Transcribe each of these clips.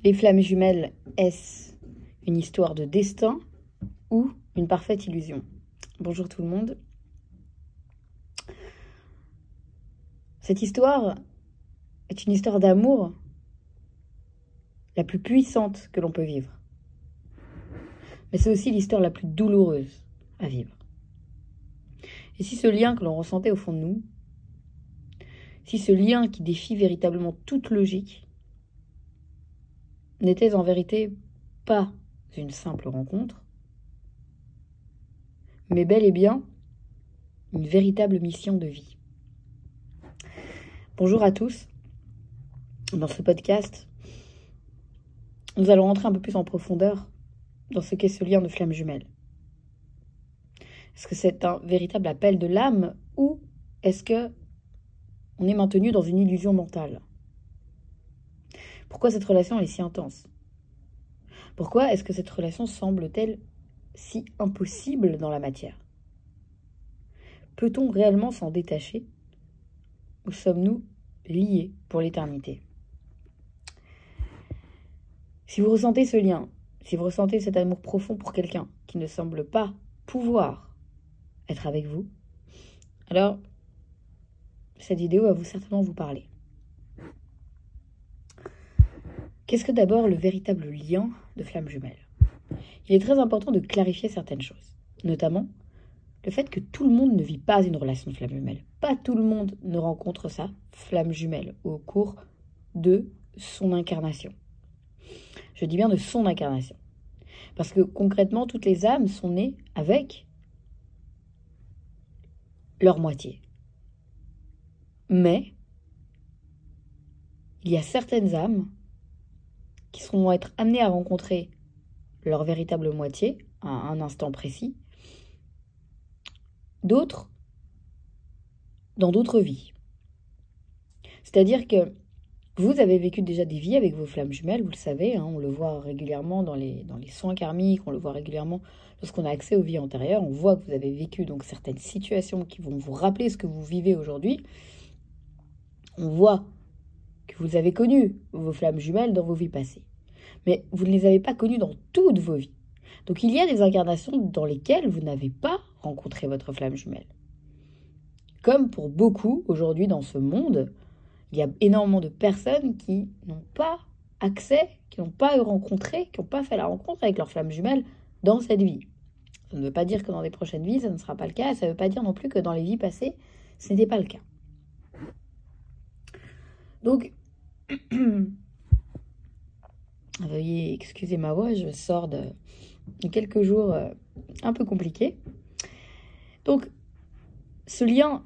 Les flammes jumelles, est-ce une histoire de destin ou une parfaite illusion? Bonjour tout le monde. Cette histoire est une histoire d'amour la plus puissante que l'on peut vivre. Mais c'est aussi l'histoire la plus douloureuse à vivre. Et si ce lien que l'on ressentait au fond de nous, si ce lien qui défie véritablement toute logique, n'était en vérité pas une simple rencontre, mais bel et bien une véritable mission de vie. Bonjour à tous. Dans ce podcast, nous allons rentrer un peu plus en profondeur dans ce qu'est ce lien de flamme jumelle. Est-ce que c'est un véritable appel de l'âme ou est-ce que on est maintenu dans une illusion mentale? Pourquoi cette relation est si intense? Pourquoi est-ce que cette relation semble-t-elle si impossible dans la matière? Peut-on réellement s'en détacher? Ou sommes-nous liés pour l'éternité? Si vous ressentez ce lien, si vous ressentez cet amour profond pour quelqu'un qui ne semble pas pouvoir être avec vous, alors cette vidéo va certainement vous parler. Qu'est-ce que d'abord le véritable lien de flamme jumelle? Il est très important de clarifier certaines choses, notamment le fait que tout le monde ne vit pas une relation de flamme jumelle. Pas tout le monde ne rencontre sa flamme jumelle au cours de son incarnation. Je dis bien de son incarnation. Parce que concrètement, toutes les âmes sont nées avec leur moitié. Mais il y a certaines âmes qui seront être amenées à rencontrer leur véritable moitié à un instant précis, d'autres dans d'autres vies. C'est-à-dire que vous avez vécu déjà des vies avec vos flammes jumelles, vous le savez, on le voit régulièrement dans les soins karmiques, on le voit régulièrement lorsqu'on a accès aux vies antérieures, on voit que vous avez vécu donc certaines situations qui vont vous rappeler ce que vous vivez aujourd'hui. On voit que vous avez connu vos flammes jumelles dans vos vies passées. Mais vous ne les avez pas connues dans toutes vos vies. Donc il y a des incarnations dans lesquelles vous n'avez pas rencontré votre flamme jumelle. Comme pour beaucoup aujourd'hui dans ce monde, il y a énormément de personnes qui n'ont pas accès, qui n'ont pas rencontré, qui n'ont pas fait la rencontre avec leur flamme jumelle dans cette vie. Ça ne veut pas dire que dans les prochaines vies, ça ne sera pas le cas. Ça ne veut pas dire non plus que dans les vies passées, ce n'était pas le cas. Donc, veuillez excuser ma voix, je sors de quelques jours un peu compliqués. Donc, ce lien,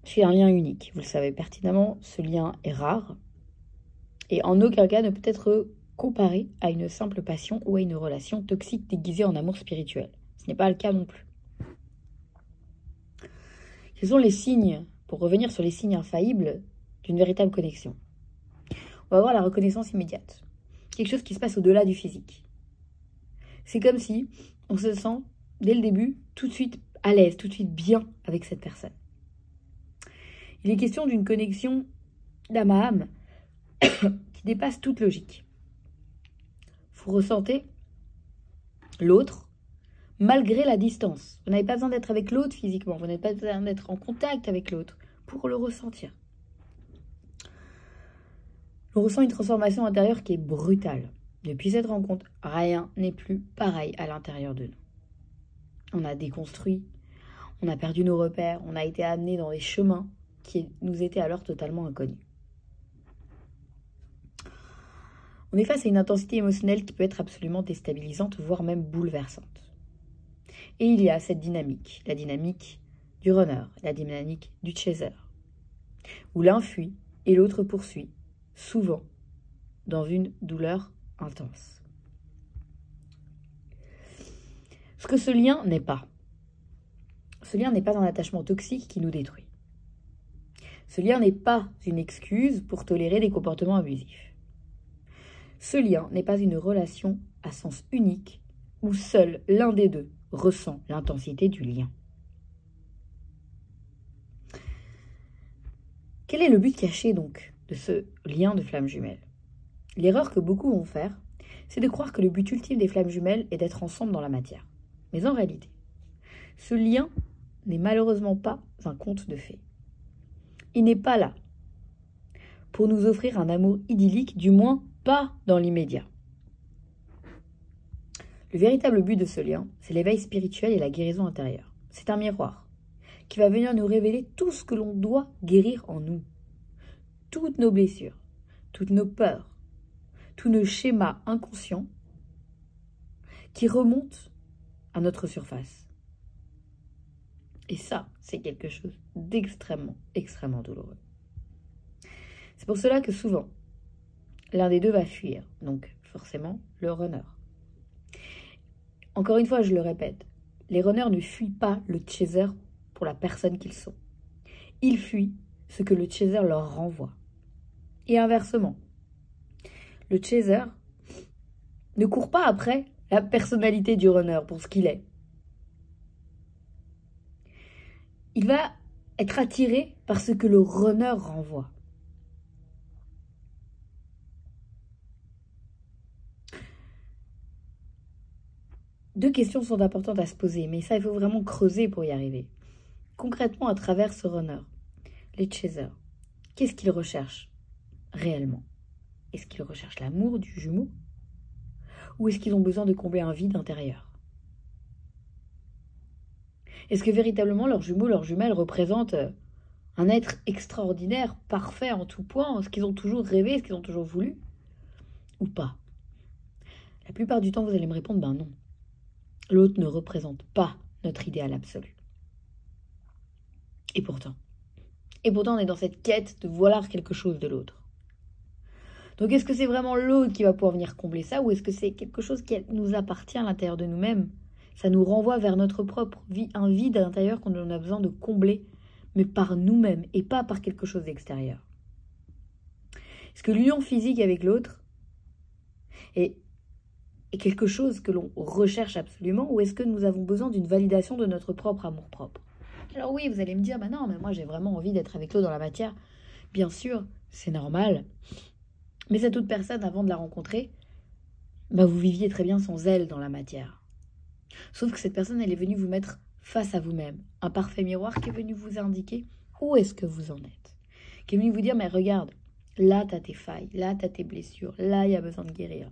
c'est un lien unique. Vous le savez pertinemment, ce lien est rare et en aucun cas ne peut être comparé à une simple passion ou à une relation toxique déguisée en amour spirituel. Ce n'est pas le cas non plus. Quels sont les signes, pour revenir sur les signes infaillibles d'une véritable connexion? On va avoir la reconnaissance immédiate. Quelque chose qui se passe au-delà du physique. C'est comme si on se sent, dès le début, tout de suite à l'aise, tout de suite bien avec cette personne. Il est question d'une connexion d'âme à âme qui dépasse toute logique. Vous ressentez l'autre malgré la distance. Vous n'avez pas besoin d'être avec l'autre physiquement, vous n'avez pas besoin d'être en contact avec l'autre pour le ressentir. On ressent une transformation intérieure qui est brutale. Depuis cette rencontre, rien n'est plus pareil à l'intérieur de nous. On a déconstruit, on a perdu nos repères, on a été amené dans des chemins qui nous étaient alors totalement inconnus. On est face à une intensité émotionnelle qui peut être absolument déstabilisante, voire même bouleversante. Et il y a cette dynamique, la dynamique du runner, la dynamique du chaser, où l'un fuit et l'autre poursuit, souvent dans une douleur intense. Ce que ce lien n'est pas. Ce lien n'est pas un attachement toxique qui nous détruit. Ce lien n'est pas une excuse pour tolérer des comportements abusifs. Ce lien n'est pas une relation à sens unique où seul l'un des deux ressent l'intensité du lien. Quel est le but caché donc de ce lien de flamme jumelle? L'erreur que beaucoup vont faire, c'est de croire que le but ultime des flammes jumelles est d'être ensemble dans la matière. Mais en réalité, ce lien n'est malheureusement pas un conte de fées. Il n'est pas là pour nous offrir un amour idyllique, du moins pas dans l'immédiat. Le véritable but de ce lien, c'est l'éveil spirituel et la guérison intérieure. C'est un miroir qui va venir nous révéler tout ce que l'on doit guérir en nous. Toutes nos blessures, toutes nos peurs, tous nos schémas inconscients qui remontent à notre surface. Et ça, c'est quelque chose d'extrêmement, extrêmement douloureux. C'est pour cela que souvent, l'un des deux va fuir, donc forcément le runner. Encore une fois, je le répète, les runners ne fuient pas le chaser pour la personne qu'ils sont. Ils fuient ce que le chaser leur renvoie. Et inversement, le chaser ne court pas après la personnalité du runner pour ce qu'il est. Il va être attiré par ce que le runner renvoie. Deux questions sont importantes à se poser, mais ça, il faut vraiment creuser pour y arriver. Concrètement, à travers ce runner, les chasers, qu'est-ce qu'ils recherchent réellement? Est-ce qu'ils recherchent l'amour du jumeau? Ou est-ce qu'ils ont besoin de combler un vide intérieur? Est-ce que véritablement leur jumeau, leur jumelle représente un être extraordinaire, parfait en tout point, ce qu'ils ont toujours rêvé, ce qu'ils ont toujours voulu? Ou pas? La plupart du temps, vous allez me répondre, ben non. L'autre ne représente pas notre idéal absolu. Et pourtant, on est dans cette quête de vouloir quelque chose de l'autre. Donc est-ce que c'est vraiment l'autre qui va pouvoir venir combler ça, ou est-ce que c'est quelque chose qui nous appartient à l'intérieur de nous-mêmes? Ça nous renvoie vers notre propre vie, un vide à l'intérieur qu'on a besoin de combler, mais par nous-mêmes et pas par quelque chose d'extérieur. Est-ce que l'union physique avec l'autre est quelque chose que l'on recherche absolument, ou est-ce que nous avons besoin d'une validation de notre propre amour-propre? Alors oui, vous allez me dire, bah non, mais moi j'ai vraiment envie d'être avec l'autre dans la matière. Bien sûr, c'est normal. Mais cette autre personne, avant de la rencontrer, bah vous viviez très bien sans elle dans la matière. Sauf que cette personne, elle est venue vous mettre face à vous-même. Un parfait miroir qui est venu vous indiquer où est-ce que vous en êtes. Qui est venu vous dire, mais regarde, là t'as tes failles, là t'as tes blessures, là il y a besoin de guérir.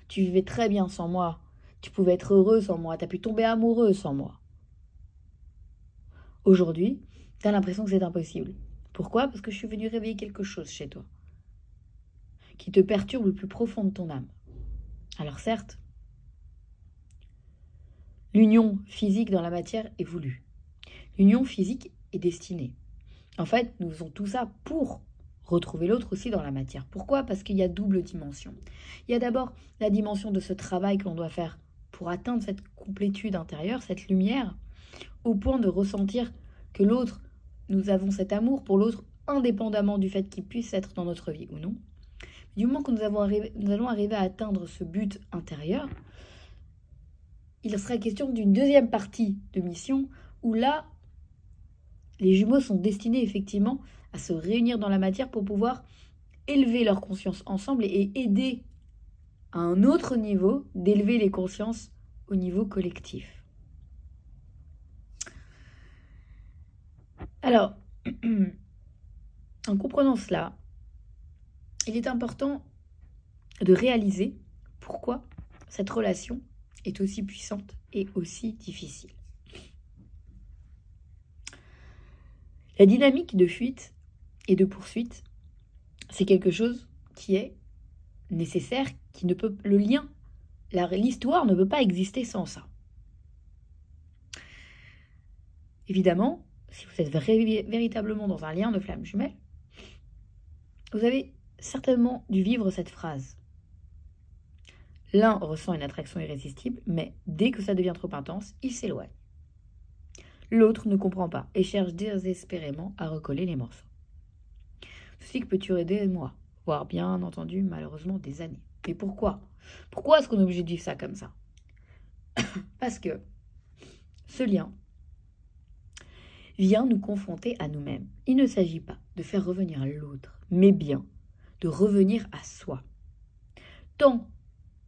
Tu vivais très bien sans moi. Tu pouvais être heureux sans moi. Tu as pu tomber amoureux sans moi. Aujourd'hui, tu as l'impression que c'est impossible. Pourquoi? Parce que je suis venue réveiller quelque chose chez toi qui te perturbe le plus profond de ton âme. Alors certes, l'union physique dans la matière est voulue. L'union physique est destinée. En fait, nous faisons tout ça pour retrouver l'autre aussi dans la matière. Pourquoi? Parce qu'il y a double dimension. Il y a d'abord la dimension de ce travail que l'on doit faire pour atteindre cette complétude intérieure, cette lumière, au point de ressentir que l'autre, nous avons cet amour pour l'autre, indépendamment du fait qu'il puisse être dans notre vie ou non. Du moment que nous allons arriver à atteindre ce but intérieur, il sera question d'une deuxième partie de mission où là, les jumeaux sont destinés effectivement à se réunir dans la matière pour pouvoir élever leur conscience ensemble et aider à un autre niveau d'élever les consciences au niveau collectif. Alors, en comprenant cela, il est important de réaliser pourquoi cette relation est aussi puissante et aussi difficile. La dynamique de fuite et de poursuite, c'est quelque chose qui est nécessaire, qui ne peut, le lien, l'histoire ne peut pas exister sans ça. Évidemment, si vous êtes véritablement dans un lien de flamme jumelle, vous avez certainement dû vivre cette phrase. L'un ressent une attraction irrésistible, mais dès que ça devient trop intense, il s'éloigne. L'autre ne comprend pas et cherche désespérément à recoller les morceaux. Ceci peut durer des mois, voire bien entendu, malheureusement, des années. Mais pourquoi? Pourquoi est-ce qu'on est obligé de vivre ça comme ça? Parce que ce lien vient nous confronter à nous-mêmes. Il ne s'agit pas de faire revenir l'autre, mais bien de revenir à soi. Tant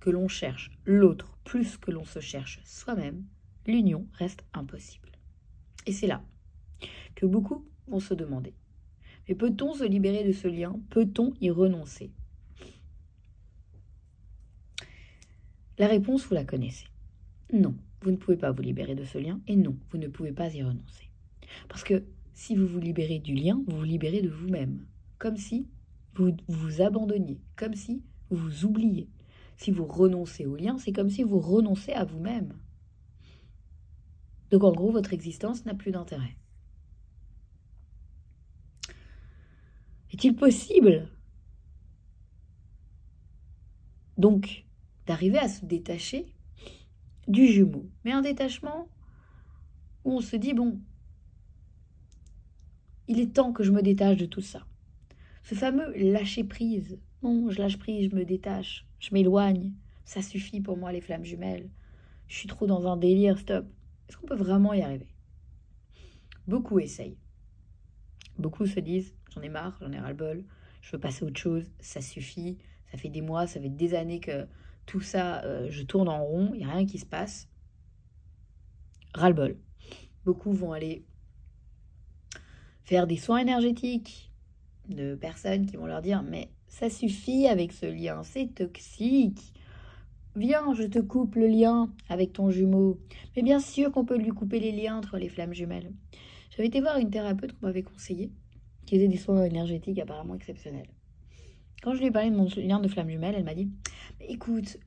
que l'on cherche l'autre plus que l'on se cherche soi-même, l'union reste impossible. Et c'est là que beaucoup vont se demander. Mais peut-on se libérer de ce lien? Peut-on y renoncer? La réponse, vous la connaissez. Non, vous ne pouvez pas vous libérer de ce lien et non, vous ne pouvez pas y renoncer. Parce que si vous vous libérez du lien, vous vous libérez de vous-même. Comme si vous vous abandonniez, comme si vous vous oubliez. Si vous renoncez au lien, c'est comme si vous renoncez à vous-même. Donc en gros, votre existence n'a plus d'intérêt. Est-il possible donc d'arriver à se détacher du jumeau? Mais un détachement où on se dit, bon, il est temps que je me détache de tout ça. Ce fameux lâcher-prise. Non, je lâche prise, je me détache, je m'éloigne. Ça suffit pour moi, les flammes jumelles. Je suis trop dans un délire, stop. Est-ce qu'on peut vraiment y arriver? Beaucoup essayent. Beaucoup se disent, j'en ai marre, j'en ai ras-le-bol, je veux passer à autre chose, ça suffit. Ça fait des mois, ça fait des années que tout ça, je tourne en rond, il n'y a rien qui se passe. Ras-le-bol. Beaucoup vont aller faire des soins énergétiques de personnes qui vont leur dire « Mais ça suffit avec ce lien, c'est toxique. Viens, je te coupe le lien avec ton jumeau. » Mais bien sûr qu'on peut lui couper les liens entre les flammes jumelles. J'avais été voir une thérapeute qu'on m'avait conseillé, qui faisait des soins énergétiques apparemment exceptionnels. Quand je lui ai parlé de mon lien de flamme jumelle, elle m'a dit « Écoute,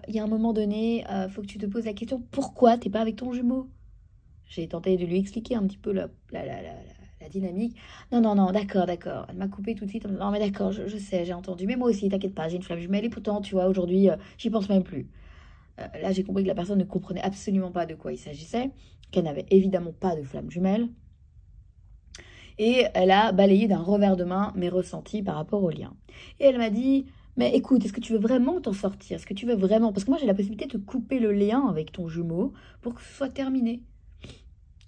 il y a un moment donné, faut que tu te poses la question, pourquoi t'es pas avec ton jumeau ?» J'ai tenté de lui expliquer un petit peu la dynamique. Non, d'accord. Elle m'a coupé tout de suite. Non, mais d'accord, je sais, j'ai entendu. Mais moi aussi, t'inquiète pas, j'ai une flamme jumelle. Et pourtant, tu vois, aujourd'hui, j'y pense même plus. Là, j'ai compris que la personne ne comprenait absolument pas de quoi il s'agissait, qu'elle n'avait évidemment pas de flamme jumelle. Et elle a balayé d'un revers de main mes ressentis par rapport au lien. Et elle m'a dit, mais écoute, est-ce que tu veux vraiment t'en sortir? Est-ce que tu veux vraiment... Parce que moi, j'ai la possibilité de couper le lien avec ton jumeau pour que ce soit terminé.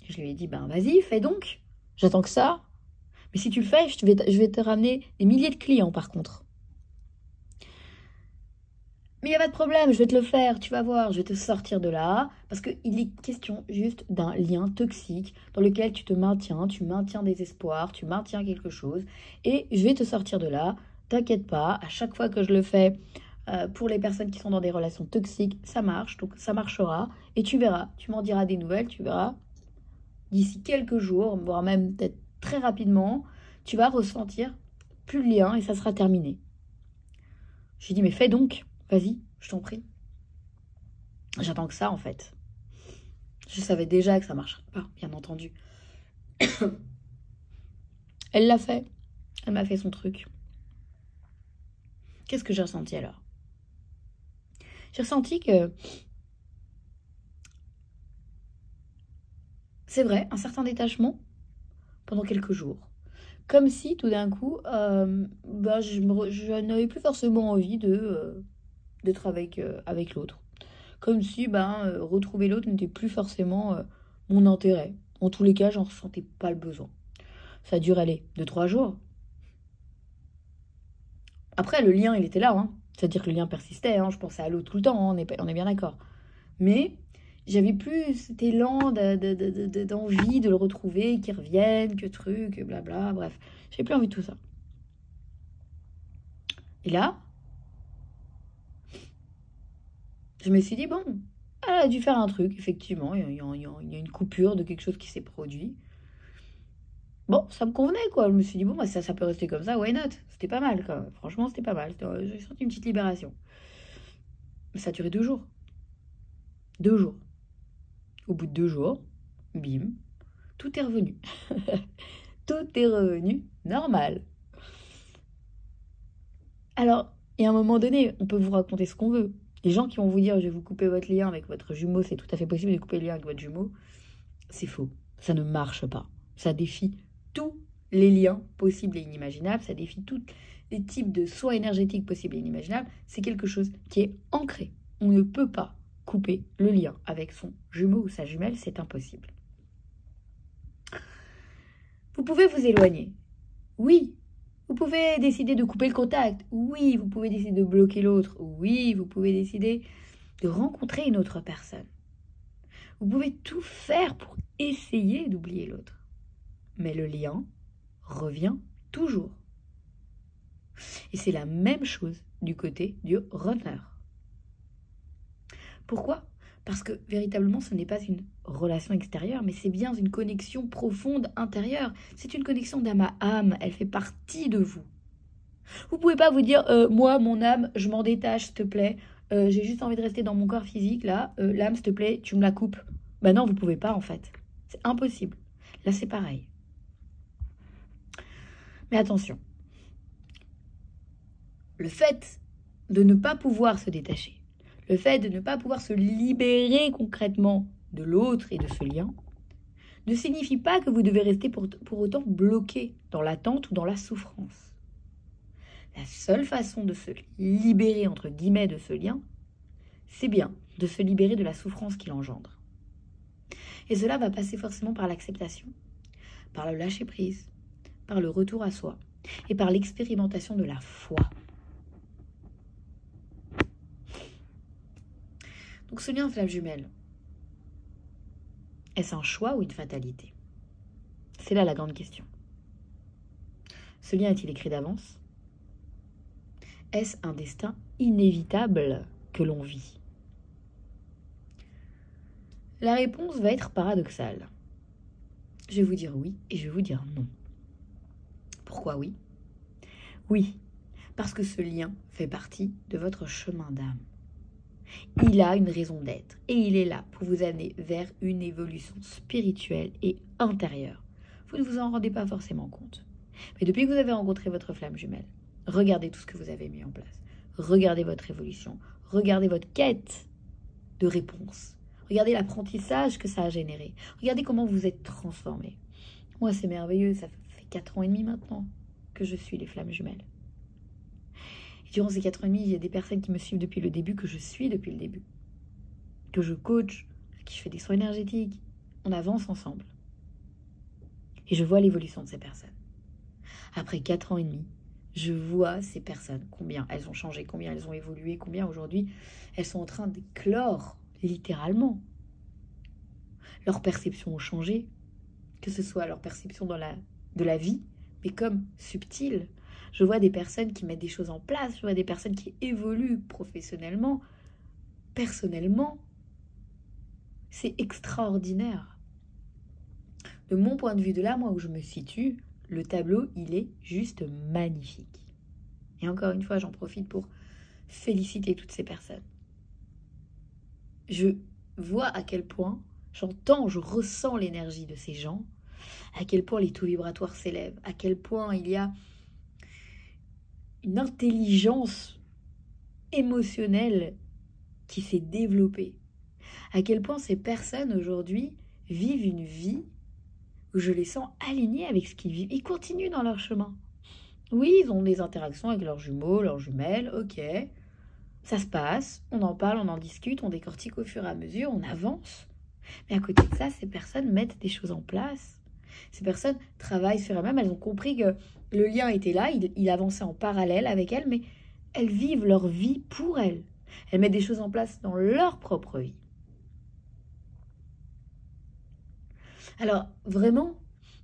Je lui ai dit, ben vas-y, fais donc. J'attends que ça. Mais si tu le fais, je vais te ramener des milliers de clients, par contre. Mais il n'y a pas de problème, je vais te le faire, tu vas voir, je vais te sortir de là. Parce qu'il est question juste d'un lien toxique dans lequel tu maintiens des espoirs, tu maintiens quelque chose. Et je vais te sortir de là, t'inquiète pas, à chaque fois que je le fais pour les personnes qui sont dans des relations toxiques, ça marche, donc ça marchera. Et tu verras, tu m'en diras des nouvelles, tu verras. D'ici quelques jours, voire même peut-être très rapidement, tu vas ressentir plus le lien et ça sera terminé. J'ai dit, mais fais donc, vas-y, je t'en prie. J'attends que ça, en fait. Je savais déjà que ça ne marcherait pas, bien entendu. Elle l'a fait. Elle m'a fait son truc. Qu'est-ce que j'ai ressenti alors? J'ai ressenti que... C'est vrai, un certain détachement pendant quelques jours. Comme si, tout d'un coup, je n'avais plus forcément envie d'être avec l'autre. Comme si retrouver l'autre n'était plus forcément mon intérêt. En tous les cas, j'en ressentais pas le besoin. Ça a duré, aller 2-3 jours. Après, le lien, il était là. Hein. C'est-à-dire que le lien persistait. Hein. Je pensais à l'autre tout le temps. Hein. On est bien d'accord. Mais... j'avais plus cet élan d'envie de le retrouver, qu'il revienne, que truc, blabla, bref. J'avais plus envie de tout ça. Et là, je me suis dit, bon, elle a dû faire un truc, effectivement. Il y a une coupure de quelque chose qui s'est produit. Bon, ça me convenait, quoi. Je me suis dit, bon, ça peut rester comme ça, why not? C'était pas mal, quoi. Franchement, c'était pas mal. J'ai senti une petite libération. Mais ça a duré 2 jours. 2 jours. Au bout de 2 jours, bim, tout est revenu. Tout est revenu normal. Alors, il y a un moment donné, on peut vous raconter ce qu'on veut. Les gens qui vont vous dire « je vais vous couper votre lien avec votre jumeau », c'est tout à fait possible de couper le lien avec votre jumeau. C'est faux. Ça ne marche pas. Ça défie tous les liens possibles et inimaginables. Ça défie tous les types de soins énergétiques possibles et inimaginables. C'est quelque chose qui est ancré. On ne peut pas couper le lien avec son jumeau ou sa jumelle. C'est impossible. Vous pouvez vous éloigner. Oui, Vous pouvez décider de couper le contact. Oui, vous pouvez décider de bloquer l'autre. Oui, vous pouvez décider de rencontrer une autre personne. Vous pouvez tout faire pour essayer d'oublier l'autre. Mais le lien revient toujours. Et c'est la même chose du côté du runner. Pourquoi ? Parce que véritablement, ce n'est pas une relation extérieure, mais c'est bien une connexion profonde intérieure. C'est une connexion d'âme à âme, elle fait partie de vous. Vous pouvez pas vous dire, moi, mon âme, je m'en détache, s'il te plaît. J'ai juste envie de rester dans mon corps physique, là. L'âme, s'il te plaît, tu me la coupes. Ben non, vous pouvez pas, en fait. C'est impossible. Là, c'est pareil. Mais attention. Le fait de ne pas pouvoir se détacher, le fait de ne pas pouvoir se libérer concrètement de l'autre et de ce lien, ne signifie pas que vous devez rester pour autant bloqué dans l'attente ou dans la souffrance. La seule façon de se libérer, entre guillemets, de ce lien, c'est bien de se libérer de la souffrance qu'il engendre. Et cela va passer forcément par l'acceptation, par le lâcher-prise, par le retour à soi et par l'expérimentation de la foi. Donc ce lien flamme jumelle, est-ce un choix ou une fatalité? C'est là la grande question. Ce lien est-il écrit d'avance? Est-ce un destin inévitable que l'on vit? La réponse va être paradoxale. Je vais vous dire oui et je vais vous dire non. Pourquoi oui? Oui, parce que ce lien fait partie de votre chemin d'âme. Il a une raison d'être et il est là pour vous amener vers une évolution spirituelle et intérieure. Vous ne vous en rendez pas forcément compte. Mais depuis que vous avez rencontré votre flamme jumelle, regardez tout ce que vous avez mis en place. Regardez votre évolution. Regardez votre quête de réponse. Regardez l'apprentissage que ça a généré. Regardez comment vous êtes transformé. Moi, c'est merveilleux. Ça fait 4 ans et demi maintenant que je suis les flammes jumelles. Et durant ces 4 ans et demi, il y a des personnes qui me suivent depuis le début, que je suis depuis le début. Que je coach, à qui je fais des soins énergétiques. On avance ensemble. Et je vois l'évolution de ces personnes. Après 4 ans et demi, je vois ces personnes, combien elles ont changé, combien elles ont évolué, combien aujourd'hui elles sont en train d'éclore, littéralement. Leur perception a changé, que ce soit leur perception de la vie, mais comme subtile. Je vois des personnes qui mettent des choses en place, je vois des personnes qui évoluent professionnellement, personnellement. C'est extraordinaire. De mon point de vue, de là, moi où je me situe, le tableau, il est juste magnifique. Et encore une fois, j'en profite pour féliciter toutes ces personnes. Je vois à quel point, j'entends, je ressens l'énergie de ces gens, à quel point les taux vibratoires s'élèvent, à quel point il y a une intelligence émotionnelle qui s'est développée, à quel point ces personnes aujourd'hui vivent une vie où je les sens alignés avec ce qu'ils vivent. Ils continuent dans leur chemin. Oui, ils ont des interactions avec leurs jumeaux, leurs jumelles, ok. Ça se passe, on en parle, on en discute, on décortique au fur et à mesure, on avance. Mais à côté de ça, ces personnes mettent des choses en place. Ces personnes travaillent sur elles-mêmes, elles ont compris que le lien était là, il avançait en parallèle avec elles, mais elles vivent leur vie pour elles. Elles mettent des choses en place dans leur propre vie. Alors, vraiment,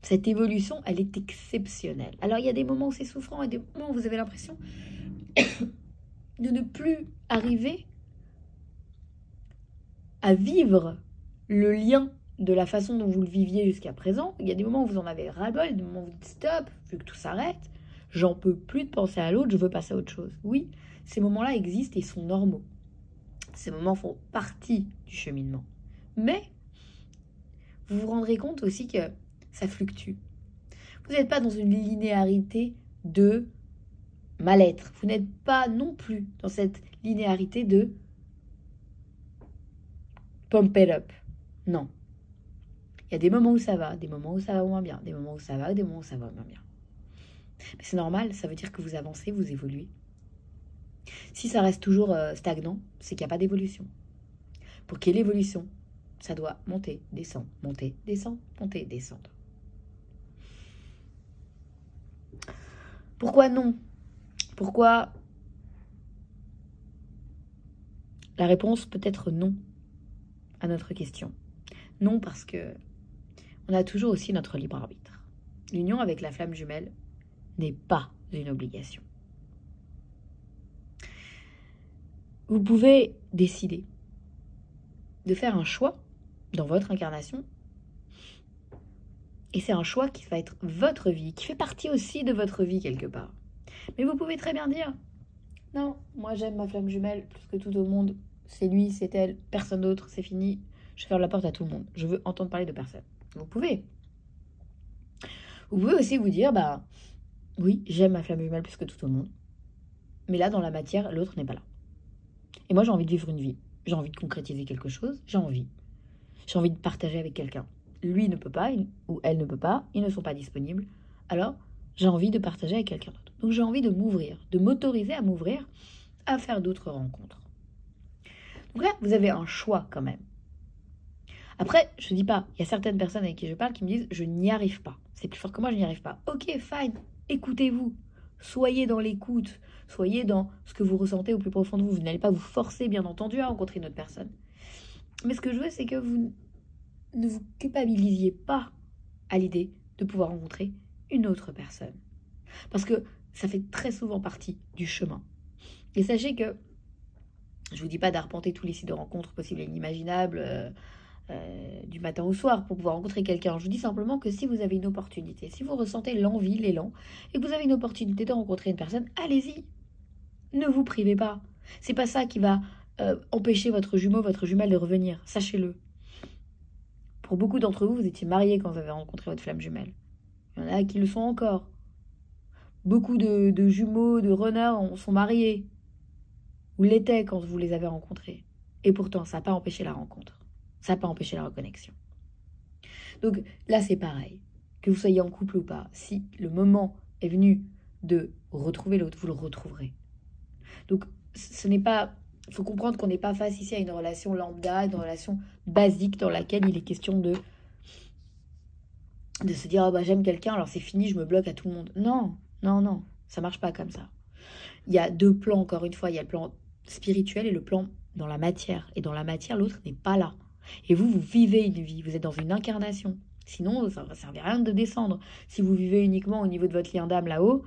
cette évolution, elle est exceptionnelle. Alors, il y a des moments où c'est souffrant et des moments où vous avez l'impression de ne plus arriver à vivre le lien de la façon dont vous le viviez jusqu'à présent. Il y a des moments où vous en avez ras-le-bol, des moments où vous dites stop, vu que tout s'arrête, j'en peux plus de penser à l'autre, je veux passer à autre chose. Oui, ces moments-là existent et sont normaux. Ces moments font partie du cheminement. Mais vous vous rendrez compte aussi que ça fluctue. Vous n'êtes pas dans une linéarité de mal-être. Vous n'êtes pas non plus dans cette linéarité de pump it up. Non. Il y a des moments où ça va, des moments où ça va moins bien, des moments où ça va, des moments où ça va moins bien. Mais c'est normal, ça veut dire que vous avancez, vous évoluez. Si ça reste toujours stagnant, c'est qu'il n'y a pas d'évolution. Pour qu'il y ait l'évolution, ça doit monter, descendre, monter, descendre, monter, descendre. Pourquoi non? Pourquoi? La réponse peut être non à notre question. Non parce que on a toujours aussi notre libre arbitre. L'union avec la flamme jumelle n'est pas une obligation. Vous pouvez décider de faire un choix dans votre incarnation. Et c'est un choix qui va être votre vie, qui fait partie aussi de votre vie quelque part. Mais vous pouvez très bien dire, non, moi j'aime ma flamme jumelle plus que tout au monde. C'est lui, c'est elle, personne d'autre, c'est fini. Je ferme la porte à tout le monde. Je veux entendre parler de personne. Vous pouvez. Vous pouvez aussi vous dire, bah oui, j'aime ma flamme jumelle plus que tout au monde. Mais là, dans la matière, l'autre n'est pas là. Et moi, j'ai envie de vivre une vie. J'ai envie de concrétiser quelque chose. J'ai envie. J'ai envie de partager avec quelqu'un. Lui ne peut pas, ou elle ne peut pas, ils ne sont pas disponibles. Alors, j'ai envie de partager avec quelqu'un d'autre. Donc, j'ai envie de m'ouvrir, de m'autoriser à m'ouvrir, à faire d'autres rencontres. Donc là, vous avez un choix quand même. Après, je ne dis pas, il y a certaines personnes avec qui je parle qui me disent « je n'y arrive pas ». C'est plus fort que moi, je n'y arrive pas. Ok, fine, écoutez-vous. Soyez dans l'écoute. Soyez dans ce que vous ressentez au plus profond de vous. Vous n'allez pas vous forcer, bien entendu, à rencontrer une autre personne. Mais ce que je veux, c'est que vous ne vous culpabilisiez pas à l'idée de pouvoir rencontrer une autre personne. Parce que ça fait très souvent partie du chemin. Et sachez que je ne vous dis pas d'arpenter tous les sites de rencontres possibles et inimaginables du matin au soir pour pouvoir rencontrer quelqu'un. Je vous dis simplement que si vous avez une opportunité, si vous ressentez l'envie, l'élan, et que vous avez une opportunité de rencontrer une personne, allez-y. Ne vous privez pas. C'est pas ça qui va empêcher votre jumeau, votre jumelle de revenir. Sachez-le. Pour beaucoup d'entre vous, vous étiez mariés quand vous avez rencontré votre flamme jumelle. Il y en a qui le sont encore. Beaucoup de jumeaux, de runners sont mariés. Ou l'étaient quand vous les avez rencontrés. Et pourtant, ça n'a pas empêché la rencontre. Ça n'a pas empêché la reconnexion. Donc là, c'est pareil. Que vous soyez en couple ou pas, si le moment est venu de retrouver l'autre, vous le retrouverez. Donc, ce n'est pas... Il faut comprendre qu'on n'est pas face ici à une relation lambda, une relation basique dans laquelle il est question de se dire oh bah, j'aime quelqu'un, alors c'est fini, je me bloque à tout le monde. Non, non, non, ça marche pas comme ça. Il y a deux plans, encore une fois. Il y a le plan spirituel et le plan dans la matière. Et dans la matière, l'autre n'est pas là. Et vous vivez une vie, vous êtes dans une incarnation. Sinon, ça ne va servir à rien de descendre. Si vous vivez uniquement au niveau de votre lien d'âme là-haut,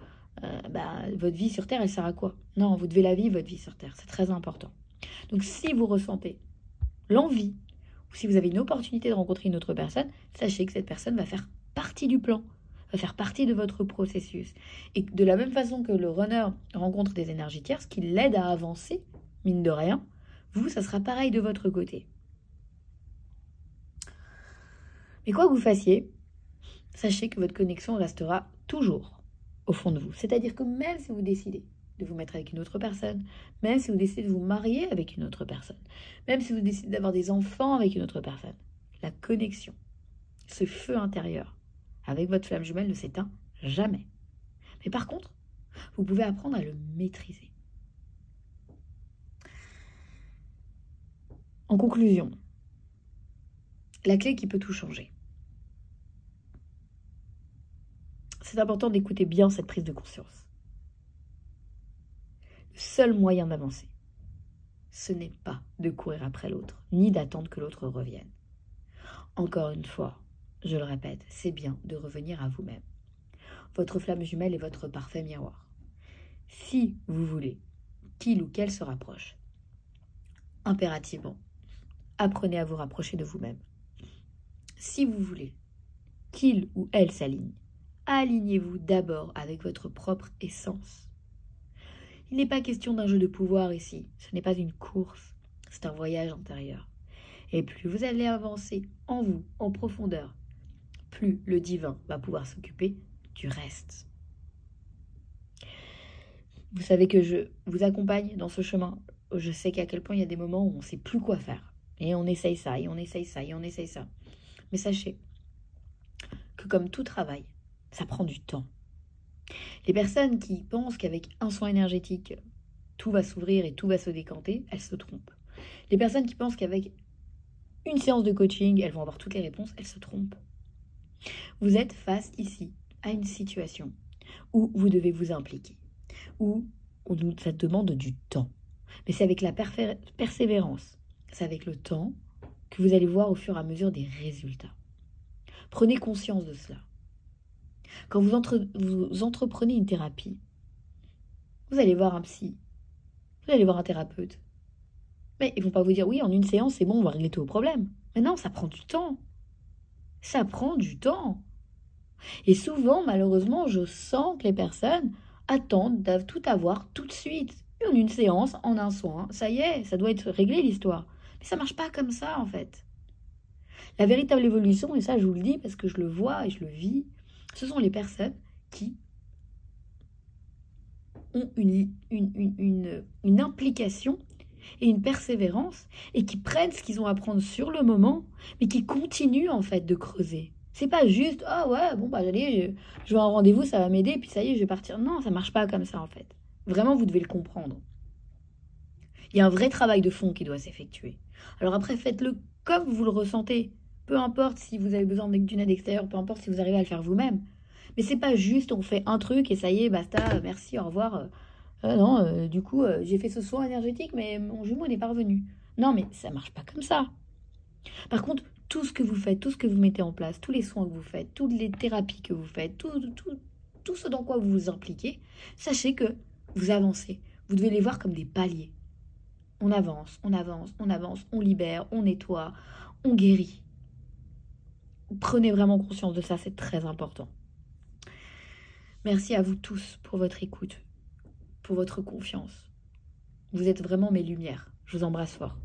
votre vie sur Terre, elle sert à quoi? Non, vous devez la vivre, votre vie sur Terre. C'est très important. Donc, si vous ressentez l'envie, ou si vous avez une opportunité de rencontrer une autre personne, sachez que cette personne va faire partie du plan, va faire partie de votre processus. Et de la même façon que le runner rencontre des énergies tierces qui l'aident à avancer, mine de rien, vous, ça sera pareil de votre côté. Mais quoi que vous fassiez, sachez que votre connexion restera toujours au fond de vous. C'est-à-dire que même si vous décidez de vous mettre avec une autre personne, même si vous décidez de vous marier avec une autre personne, même si vous décidez d'avoir des enfants avec une autre personne, la connexion, ce feu intérieur avec votre flamme jumelle ne s'éteint jamais. Mais par contre, vous pouvez apprendre à le maîtriser. En conclusion, la clé qui peut tout changer. C'est important d'écouter bien cette prise de conscience. Le seul moyen d'avancer, ce n'est pas de courir après l'autre, ni d'attendre que l'autre revienne. Encore une fois, je le répète, c'est bien de revenir à vous-même. Votre flamme jumelle est votre parfait miroir. Si vous voulez qu'il ou qu'elle se rapproche, impérativement, apprenez à vous rapprocher de vous-même. Si vous voulez qu'il ou elle s'aligne, alignez-vous d'abord avec votre propre essence. Il n'est pas question d'un jeu de pouvoir ici, ce n'est pas une course, c'est un voyage intérieur. Et plus vous allez avancer en vous, en profondeur, plus le divin va pouvoir s'occuper du reste. Vous savez que je vous accompagne dans ce chemin. Je sais qu'à quel point il y a des moments où on ne sait plus quoi faire. Et on essaye ça, et on essaye ça, et on essaye ça. Mais sachez que comme tout travail, ça prend du temps. Les personnes qui pensent qu'avec un soin énergétique, tout va s'ouvrir et tout va se décanter, elles se trompent. Les personnes qui pensent qu'avec une séance de coaching, elles vont avoir toutes les réponses, elles se trompent. Vous êtes face ici à une situation où vous devez vous impliquer, où ça demande du temps. Mais c'est avec la persévérance, c'est avec le temps que vous allez voir au fur et à mesure des résultats. Prenez conscience de cela. Quand vous entreprenez une thérapie, vous allez voir un psy, vous allez voir un thérapeute. Mais ils ne vont pas vous dire, oui, en une séance, c'est bon, on va régler tous vos problèmes. Mais non, ça prend du temps. Ça prend du temps. Et souvent, malheureusement, je sens que les personnes attendent de tout avoir tout de suite. En une séance, en un soin, ça y est, ça doit être réglé l'histoire. Mais ça ne marche pas comme ça, en fait. La véritable évolution, et ça je vous le dis parce que je le vois et je le vis, ce sont les personnes qui ont une implication et une persévérance et qui prennent ce qu'ils ont à prendre sur le moment, mais qui continuent en fait de creuser. C'est pas juste, ah ouais, bon bah allez, je vais à un rendez-vous, ça va m'aider, puis ça y est, je vais partir. Non, ça marche pas comme ça en fait. Vraiment, vous devez le comprendre. Il y a un vrai travail de fond qui doit s'effectuer. Alors après, faites-le comme vous le ressentez. Peu importe si vous avez besoin d'une aide extérieure, peu importe si vous arrivez à le faire vous-même. Mais c'est pas juste, on fait un truc et ça y est, basta, merci, au revoir. Non, du coup, j'ai fait ce soin énergétique, mais mon jumeau n'est pas revenu. Non, mais ça marche pas comme ça. Par contre, tout ce que vous faites, tout ce que vous mettez en place, tous les soins que vous faites, toutes les thérapies que vous faites, tout ce dans quoi vous vous impliquez, sachez que vous avancez. Vous devez les voir comme des paliers. On avance, on avance, on avance, on libère, on nettoie, on guérit. Prenez vraiment conscience de ça, c'est très important. Merci à vous tous pour votre écoute, pour votre confiance. Vous êtes vraiment mes lumières. Je vous embrasse fort.